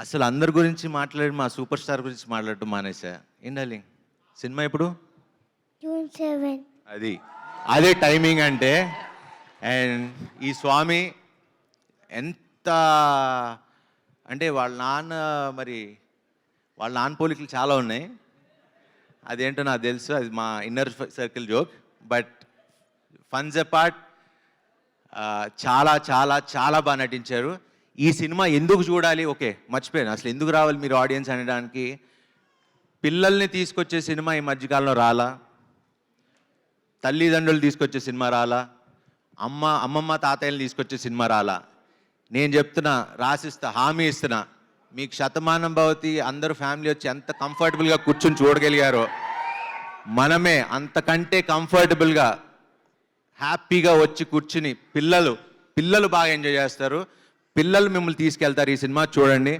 అసలు అందరి గురించి మాట్లాడి మా సూపర్ స్టార్ గురించి మాట్లాడటం మానేసా. ఏం డార్లింగ్ సినిమా ఎప్పుడు? జూన్ 7. అది అదే టైమింగ్ అంటే. అండ్ ఈ స్వామి ఎంత అంటే వాళ్ళ నాన్న మరి వాళ్ళ నాన్న పోలికలు చాలా ఉన్నాయి. అదేంటో నాకు తెలుసు, అది మా inner circle joke. But funs apart చాలా చాలా చాలా బాగా నటించారు. ఈ సినిమా ఎందుకు చూడాలి? ఓకే, మర్చిపోయాను అసలు ఎందుకు రావాలి మీరు ఆడియన్స్ అనడానికి. పిల్లల్ని తీసుకొచ్చే సినిమా ఈ మధ్యకాలంలో రాలా, తల్లిదండ్రులు తీసుకొచ్చే సినిమా రాలా, అమ్మమ్మ తాతయ్యలు తీసుకొచ్చే సినిమా రాలా. నేను చెప్తున్నా, రాసిస్తా, హామీ ఇస్తున్నా, మీకు శతమానం భవతి అందరూ ఫ్యామిలీ వచ్చి ఎంత కంఫర్టబుల్గా కూర్చొని చూడగలిగారో మనమే అంతకంటే కంఫర్టబుల్గా హ్యాపీగా వచ్చి కూర్చుని పిల్లలు బాగా ఎంజాయ్ చేస్తారు. పిల్లలు మిమ్మల్ని తీసుకెళ్తారు. ఈ సినిమా చూడండి.